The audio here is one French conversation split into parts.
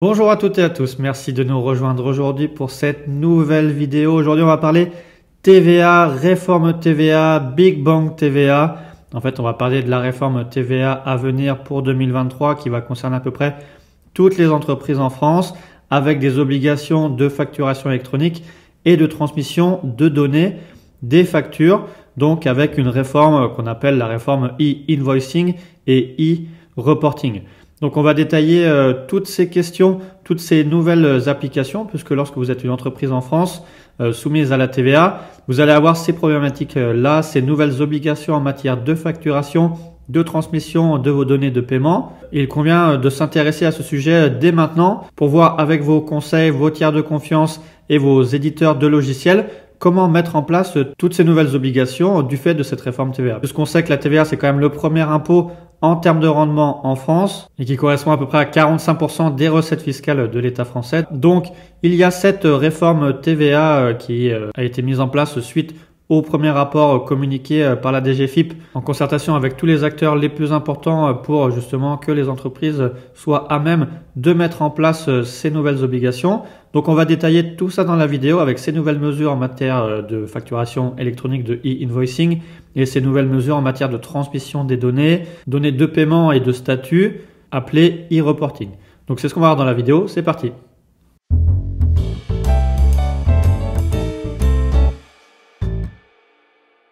Bonjour à toutes et à tous, merci de nous rejoindre aujourd'hui pour cette nouvelle vidéo. Aujourd'hui on va parler TVA, réforme TVA, Big Bang TVA. En fait on va parler de la réforme TVA à venir pour 2023 qui va concerner à peu près toutes les entreprises en France avec des obligations de facturation électronique et de transmission de données des factures. Donc avec une réforme qu'on appelle la réforme e-invoicing et e-reporting. Donc on va détailler toutes ces questions, toutes ces nouvelles applications, puisque lorsque vous êtes une entreprise en France soumise à la TVA, vous allez avoir ces problématiques-là, ces nouvelles obligations en matière de facturation, de transmission de vos données de paiement. Il convient de s'intéresser à ce sujet dès maintenant pour voir avec vos conseils, vos tiers de confiance et vos éditeurs de logiciels comment mettre en place toutes ces nouvelles obligations du fait de cette réforme TVA. Puisqu'on sait que la TVA, c'est quand même le premier impôt en termes de rendement en France et qui correspond à peu près à 45% des recettes fiscales de l'État français. Donc, il y a cette réforme TVA qui a été mise en place suite au premier rapport communiqué par la DGFiP en concertation avec tous les acteurs les plus importants pour justement que les entreprises soient à même de mettre en place ces nouvelles obligations. Donc on va détailler tout ça dans la vidéo avec ces nouvelles mesures en matière de facturation électronique de e-invoicing et ces nouvelles mesures en matière de transmission des données de paiement et de statut appelées e-reporting. Donc c'est ce qu'on va voir dans la vidéo, c'est parti.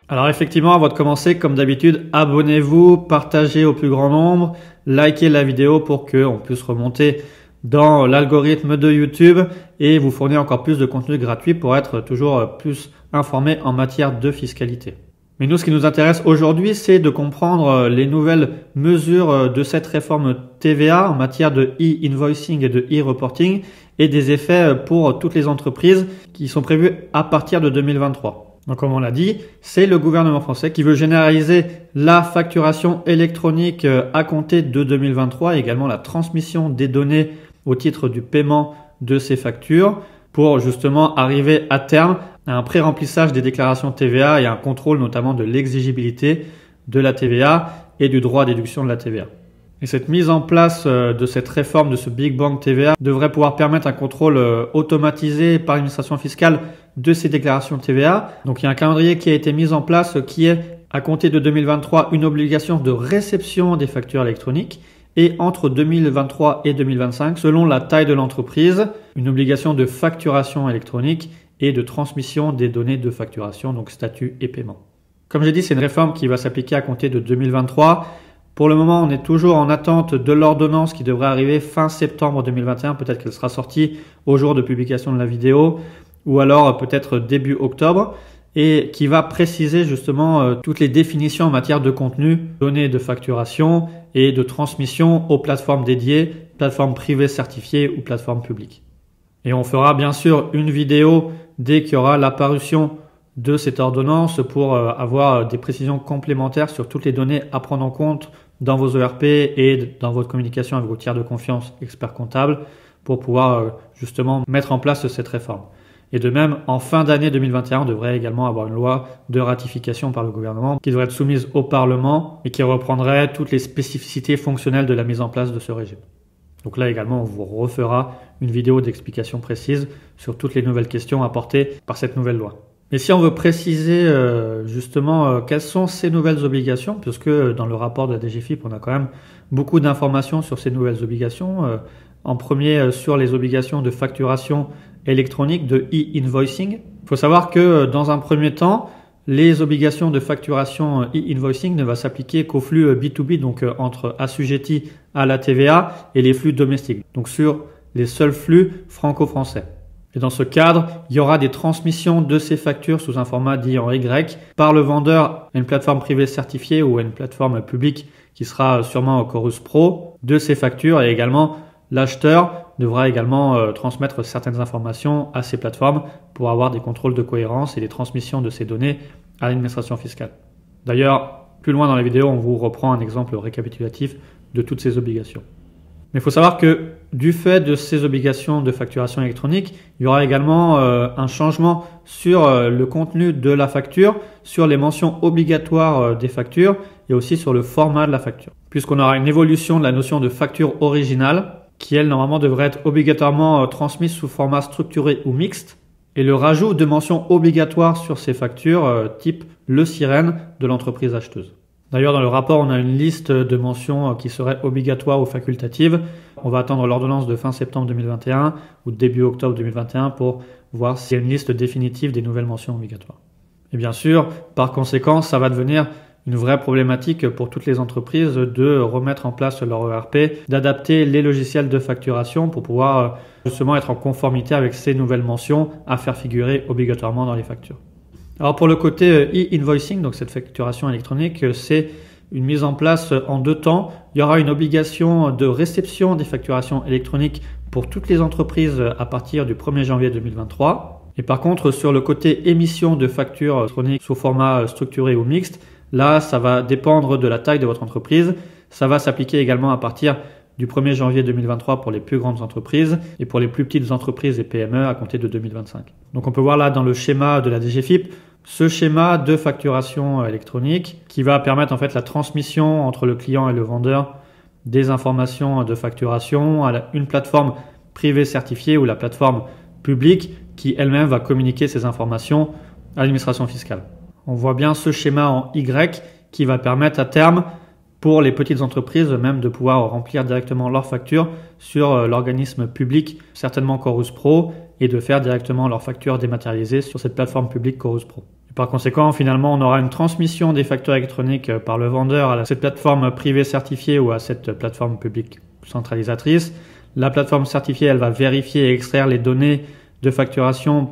Alors effectivement, avant de commencer, comme d'habitude, abonnez-vous, partagez au plus grand nombre, likez la vidéo pour qu'on puisse remonter dans l'algorithme de YouTube et vous fournir encore plus de contenu gratuit pour être toujours plus informé en matière de fiscalité. Mais nous, ce qui nous intéresse aujourd'hui, c'est de comprendre les nouvelles mesures de cette réforme TVA en matière de e-invoicing et de e-reporting et des effets pour toutes les entreprises qui sont prévus à partir de 2023. Donc comme on l'a dit, c'est le gouvernement français qui veut généraliser la facturation électronique à compter de 2023 et également la transmission des données au titre du paiement de ces factures pour justement arriver à terme à un pré-remplissage des déclarations TVA et un contrôle notamment de l'exigibilité de la TVA et du droit à déduction de la TVA. Et cette mise en place de cette réforme de ce Big Bang TVA devrait pouvoir permettre un contrôle automatisé par l'administration fiscale de ces déclarations TVA. Donc il y a un calendrier qui a été mis en place qui est, à compter de 2023, une obligation de réception des factures électroniques et entre 2023 et 2025, selon la taille de l'entreprise, une obligation de facturation électronique et de transmission des données de facturation, donc statut et paiement. Comme j'ai dit, c'est une réforme qui va s'appliquer à compter de 2023. Pour le moment, on est toujours en attente de l'ordonnance qui devrait arriver fin septembre 2021. Peut-être qu'elle sera sortie au jour de publication de la vidéo ou alors peut-être début octobre et qui va préciser justement toutes les définitions en matière de contenu, données de facturation et de transmission aux plateformes dédiées, plateformes privées certifiées ou plateformes publiques. Et on fera bien sûr une vidéo dès qu'il y aura l'apparition de cette ordonnance pour avoir des précisions complémentaires sur toutes les données à prendre en compte dans vos ERP et dans votre communication avec vos tiers de confiance experts comptables pour pouvoir justement mettre en place cette réforme. Et de même, en fin d'année 2021, on devrait également avoir une loi de ratification par le gouvernement qui devrait être soumise au Parlement et qui reprendrait toutes les spécificités fonctionnelles de la mise en place de ce régime. Donc là également, on vous refera une vidéo d'explication précise sur toutes les nouvelles questions apportées par cette nouvelle loi. Mais si on veut préciser justement quelles sont ces nouvelles obligations, puisque dans le rapport de la DGFiP, on a quand même beaucoup d'informations sur ces nouvelles obligations. En premier, sur les obligations de facturation électronique de e-invoicing. Il faut savoir que dans un premier temps, les obligations de facturation e-invoicing ne vont s'appliquer qu'aux flux B2B, donc entre assujettis à la TVA et les flux domestiques, donc sur les seuls flux franco-français. Et dans ce cadre, il y aura des transmissions de ces factures sous un format dit en Y par le vendeur à une plateforme privée certifiée ou à une plateforme publique qui sera sûrement au Chorus Pro de ces factures et également l'acheteur devra également transmettre certaines informations à ces plateformes pour avoir des contrôles de cohérence et des transmissions de ces données à l'administration fiscale. D'ailleurs, plus loin dans la vidéo, on vous reprend un exemple récapitulatif de toutes ces obligations. Mais il faut savoir que du fait de ces obligations de facturation électronique, il y aura également un changement sur le contenu de la facture, sur les mentions obligatoires des factures et aussi sur le format de la facture. Puisqu'on aura une évolution de la notion de facture originale qui elles normalement devraient être obligatoirement transmises sous format structuré ou mixte, et le rajout de mentions obligatoires sur ces factures type le sirène de l'entreprise acheteuse. D'ailleurs, dans le rapport, on a une liste de mentions qui seraient obligatoires ou facultatives. On va attendre l'ordonnance de fin septembre 2021 ou début octobre 2021 pour voir s'il y a une liste définitive des nouvelles mentions obligatoires. Et bien sûr, par conséquent, ça va devenir une vraie problématique pour toutes les entreprises de remettre en place leur ERP, d'adapter les logiciels de facturation pour pouvoir justement être en conformité avec ces nouvelles mentions à faire figurer obligatoirement dans les factures. Alors pour le côté e-invoicing, donc cette facturation électronique, c'est une mise en place en 2 temps. Il y aura une obligation de réception des facturations électroniques pour toutes les entreprises à partir du 1er janvier 2023. Et par contre, sur le côté émission de factures électroniques sous format structuré ou mixte, là, ça va dépendre de la taille de votre entreprise. Ça va s'appliquer également à partir du 1er janvier 2023 pour les plus grandes entreprises et pour les plus petites entreprises et PME à compter de 2025. Donc on peut voir là dans le schéma de la DGFiP, ce schéma de facturation électronique qui va permettre en fait la transmission entre le client et le vendeur des informations de facturation à une plateforme privée certifiée ou la plateforme publique qui elle-même va communiquer ces informations à l'administration fiscale. On voit bien ce schéma en Y qui va permettre à terme pour les petites entreprises même de pouvoir remplir directement leurs factures sur l'organisme public, certainement Chorus Pro, et de faire directement leurs factures dématérialisées sur cette plateforme publique Chorus Pro. Et par conséquent, finalement, on aura une transmission des factures électroniques par le vendeur à cette plateforme privée certifiée ou à cette plateforme publique centralisatrice. La plateforme certifiée, elle va vérifier et extraire les données de facturation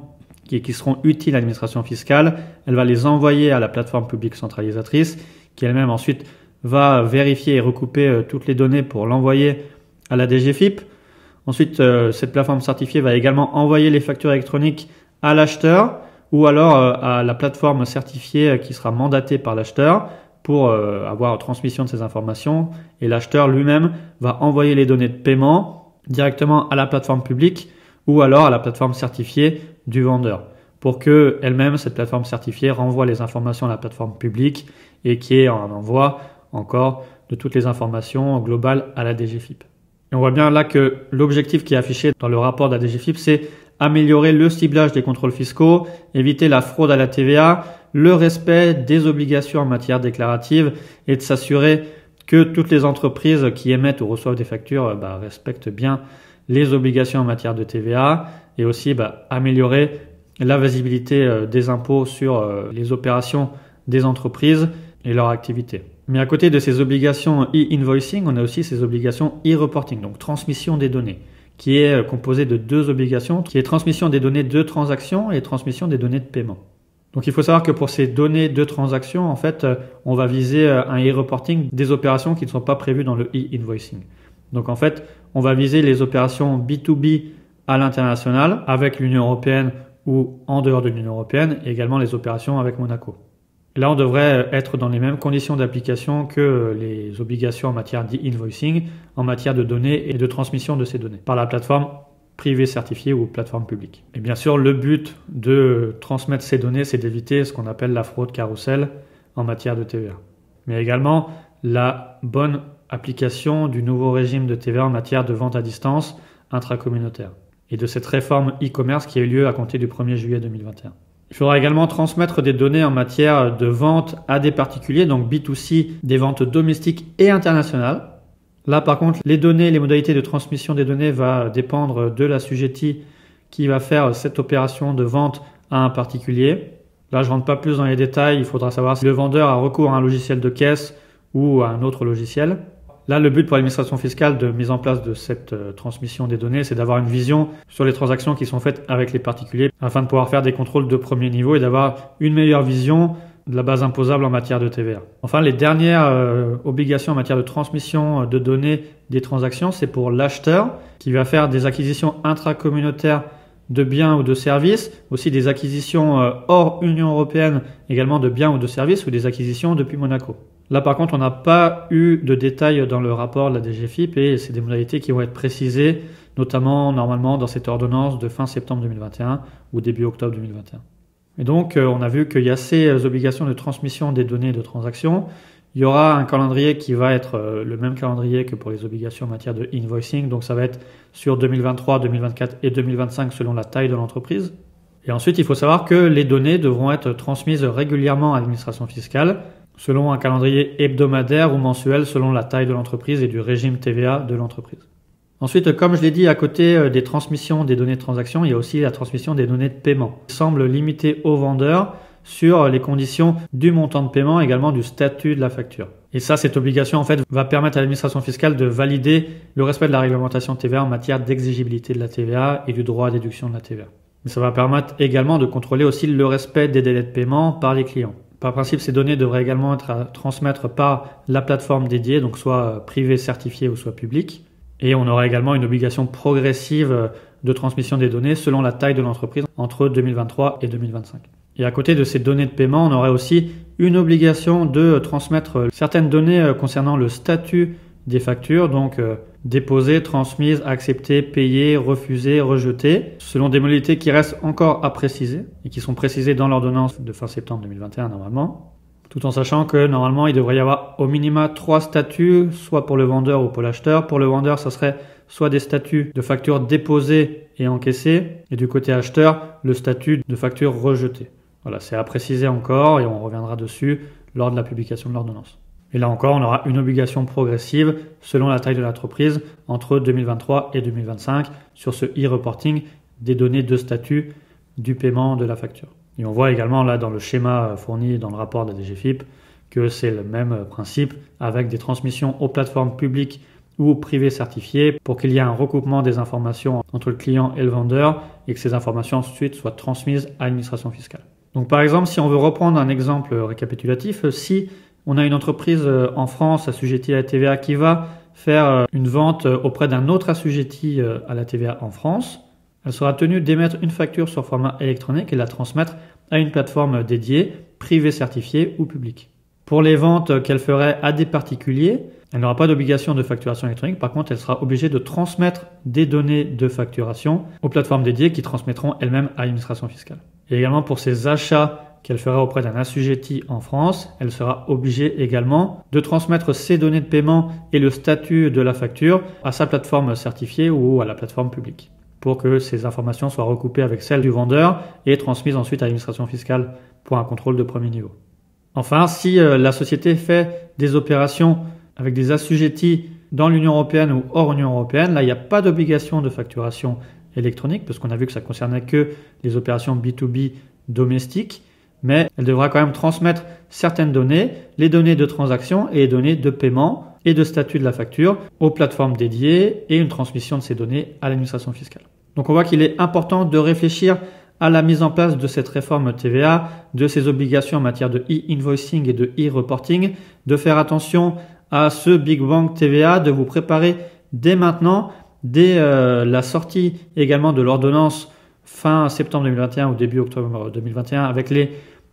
qui seront utiles à l'administration fiscale. Elle va les envoyer à la plateforme publique centralisatrice qui elle-même ensuite va vérifier et recouper toutes les données pour l'envoyer à la DGFiP. Ensuite, cette plateforme certifiée va également envoyer les factures électroniques à l'acheteur ou alors à la plateforme certifiée qui sera mandatée par l'acheteur pour avoir transmission de ces informations. Et l'acheteur lui-même va envoyer les données de paiement directement à la plateforme publique ou alors à la plateforme certifiée du vendeur pour que elle-même, cette plateforme certifiée, renvoie les informations à la plateforme publique et qui est en envoi encore de toutes les informations globales à la DGFiP. Et on voit bien là que l'objectif qui est affiché dans le rapport de la DGFiP, c'est améliorer le ciblage des contrôles fiscaux, éviter la fraude à la TVA, le respect des obligations en matière déclarative et de s'assurer que toutes les entreprises qui émettent ou reçoivent des factures respectent bien les obligations en matière de TVA et aussi améliorer la visibilité des impôts sur les opérations des entreprises et leur activité. Mais à côté de ces obligations e-invoicing, on a aussi ces obligations e-reporting, donc transmission des données, qui est composée de 2 obligations, qui est transmission des données de transaction et transmission des données de paiement. Donc il faut savoir que pour ces données de transaction, en fait, on va viser un e-reporting des opérations qui ne sont pas prévues dans le e-invoicing. Donc en fait, on va viser les opérations B2B à l'international avec l'Union européenne ou en dehors de l'Union européenne et également les opérations avec Monaco. Là, on devrait être dans les mêmes conditions d'application que les obligations en matière d'e-invoicing, en matière de données et de transmission de ces données par la plateforme privée certifiée ou plateforme publique. Et bien sûr, le but de transmettre ces données, c'est d'éviter ce qu'on appelle la fraude carrousel en matière de TVA. Mais également, la bonne application du nouveau régime de TVA en matière de vente à distance intracommunautaire et de cette réforme e-commerce qui a eu lieu à compter du 1er juillet 2021. Il faudra également transmettre des données en matière de vente à des particuliers, donc B2C, des ventes domestiques et internationales. Là, par contre, les données, les modalités de transmission des données va dépendre de l'assujetti qui va faire cette opération de vente à un particulier. Là, je ne rentre pas plus dans les détails. Il faudra savoir si le vendeur a recours à un logiciel de caisse ou à un autre logiciel. Là, le but pour l'administration fiscale de mise en place de cette transmission des données, c'est d'avoir une vision sur les transactions qui sont faites avec les particuliers afin de pouvoir faire des contrôles de premier niveau et d'avoir une meilleure vision de la base imposable en matière de TVA. Enfin, les dernières obligations en matière de transmission de données des transactions, c'est pour l'acheteur qui va faire des acquisitions intracommunautaires de biens ou de services, aussi des acquisitions hors Union européenne, également de biens ou de services ou des acquisitions depuis Monaco. Là, par contre, on n'a pas eu de détails dans le rapport de la DGFiP et c'est des modalités qui vont être précisées, notamment normalement dans cette ordonnance de fin septembre 2021 ou début octobre 2021. Et donc, on a vu qu'il y a ces obligations de transmission des données de transaction. Il y aura un calendrier qui va être le même calendrier que pour les obligations en matière de invoicing. Donc ça va être sur 2023, 2024 et 2025 selon la taille de l'entreprise. Et ensuite, il faut savoir que les données devront être transmises régulièrement à l'administration fiscale selon un calendrier hebdomadaire ou mensuel selon la taille de l'entreprise et du régime TVA de l'entreprise. Ensuite, comme je l'ai dit, à côté des transmissions des données de transaction, il y a aussi la transmission des données de paiement. Il semble limité aux vendeurs sur les conditions du montant de paiement, également du statut de la facture. Et ça, cette obligation, en fait, va permettre à l'administration fiscale de valider le respect de la réglementation TVA en matière d'exigibilité de la TVA et du droit à déduction de la TVA. Mais ça va permettre également de contrôler aussi le respect des délais de paiement par les clients. Par principe, ces données devraient également être à transmettre par la plateforme dédiée, donc soit privée certifiée ou soit publique. Et on aura également une obligation progressive de transmission des données selon la taille de l'entreprise entre 2023 et 2025. Et à côté de ces données de paiement, on aurait aussi une obligation de transmettre certaines données concernant le statut des factures, donc déposées, transmises, acceptées, payées, refusées, rejetées, selon des modalités qui restent encore à préciser et qui sont précisées dans l'ordonnance de fin septembre 2021 normalement, tout en sachant que normalement il devrait y avoir au minima 3 statuts, soit pour le vendeur ou pour l'acheteur. Pour le vendeur, ça serait soit des statuts de factures déposées et encaissées, et du côté acheteur, le statut de facture rejetée. Voilà, c'est à préciser encore et on reviendra dessus lors de la publication de l'ordonnance. Et là encore, on aura une obligation progressive selon la taille de l'entreprise entre 2023 et 2025 sur ce e-reporting des données de statut du paiement de la facture. Et on voit également là dans le schéma fourni dans le rapport de la DGFiP que c'est le même principe avec des transmissions aux plateformes publiques ou privées certifiées pour qu'il y ait un recoupement des informations entre le client et le vendeur et que ces informations ensuite soient transmises à l'administration fiscale. Donc par exemple, si on veut reprendre un exemple récapitulatif, si on a une entreprise en France assujettie à la TVA qui va faire une vente auprès d'un autre assujetti à la TVA en France, elle sera tenue d'émettre une facture sur format électronique et la transmettre à une plateforme dédiée, privée certifiée ou publique. Pour les ventes qu'elle ferait à des particuliers, elle n'aura pas d'obligation de facturation électronique. Par contre, elle sera obligée de transmettre des données de facturation aux plateformes dédiées qui transmettront elles-mêmes à l'administration fiscale. Et également pour ses achats qu'elle fera auprès d'un assujetti en France, elle sera obligée également de transmettre ses données de paiement et le statut de la facture à sa plateforme certifiée ou à la plateforme publique pour que ces informations soient recoupées avec celles du vendeur et transmises ensuite à l'administration fiscale pour un contrôle de premier niveau. Enfin, si la société fait des opérations avec des assujettis dans l'Union européenne ou hors Union européenne, là, il n'y a pas d'obligation de facturation électronique parce qu'on a vu que ça concernait que les opérations B2B domestiques, mais elle devra quand même transmettre certaines données, les données de transaction et les données de paiement et de statut de la facture aux plateformes dédiées et une transmission de ces données à l'administration fiscale. Donc on voit qu'il est important de réfléchir à la mise en place de cette réforme TVA, de ces obligations en matière de e-invoicing et de e-reporting, de faire attention à ce Big Bang TVA, de vous préparer dès maintenant, dès la sortie également de l'ordonnance fin septembre 2021 ou début octobre 2021 avec les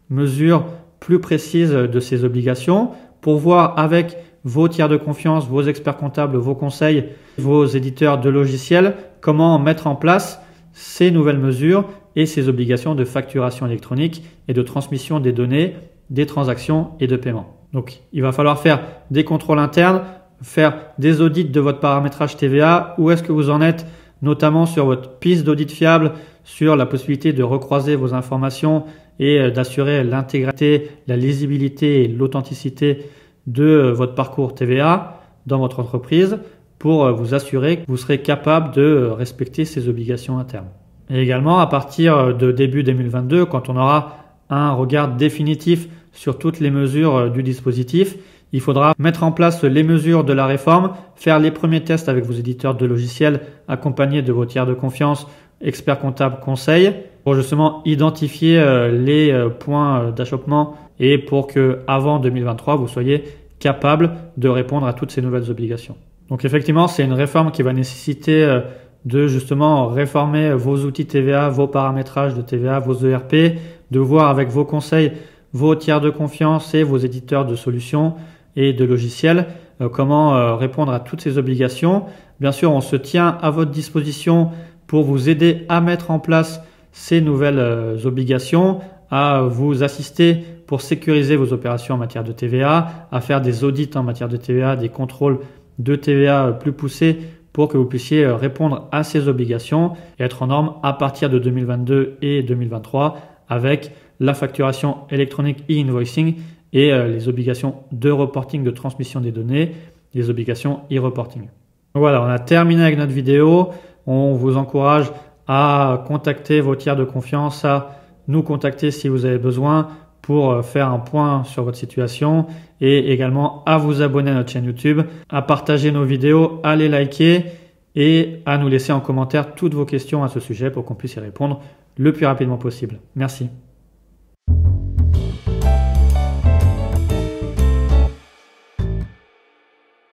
mesures plus précises de ces obligations pour voir avec vos tiers de confiance, vos experts comptables, vos conseils, vos éditeurs de logiciels, comment mettre en place ces nouvelles mesures et ces obligations de facturation électronique et de transmission des données, des transactions et de paiement. Donc, il va falloir faire des contrôles internes, faire des audits de votre paramétrage TVA. Où est-ce que vous en êtes, notamment sur votre piste d'audit fiable, sur la possibilité de recroiser vos informations et d'assurer l'intégrité, la lisibilité et l'authenticité de votre parcours TVA dans votre entreprise pour vous assurer que vous serez capable de respecter ces obligations internes. Et également, à partir de début 2022, quand on aura un regard définitif sur toutes les mesures du dispositif, il faudra mettre en place les mesures de la réforme, faire les premiers tests avec vos éditeurs de logiciels accompagnés de vos tiers de confiance, experts comptables, conseils, pour justement identifier les points d'achoppement et pour que avant 2023, vous soyez capable de répondre à toutes ces nouvelles obligations. Donc effectivement, c'est une réforme qui va nécessiter de justement réformer vos outils TVA, vos paramétrages de TVA, vos ERP, de voir avec vos conseils, vos tiers de confiance et vos éditeurs de solutions et de logiciels comment répondre à toutes ces obligations. Bien sûr, on se tient à votre disposition pour vous aider à mettre en place ces nouvelles obligations, à vous assister pour sécuriser vos opérations en matière de TVA, à faire des audits en matière de TVA, des contrôles de TVA plus poussés pour que vous puissiez répondre à ces obligations et être en norme à partir de 2022 et 2023 avec la facturation électronique e-invoicing et les obligations de reporting de transmission des données, les obligations e-reporting. Voilà, on a terminé avec notre vidéo. On vous encourage à contacter vos tiers de confiance, à nous contacter si vous avez besoin pour faire un point sur votre situation et également à vous abonner à notre chaîne YouTube, à partager nos vidéos, à les liker et à nous laisser en commentaire toutes vos questions à ce sujet pour qu'on puisse y répondre le plus rapidement possible. Merci.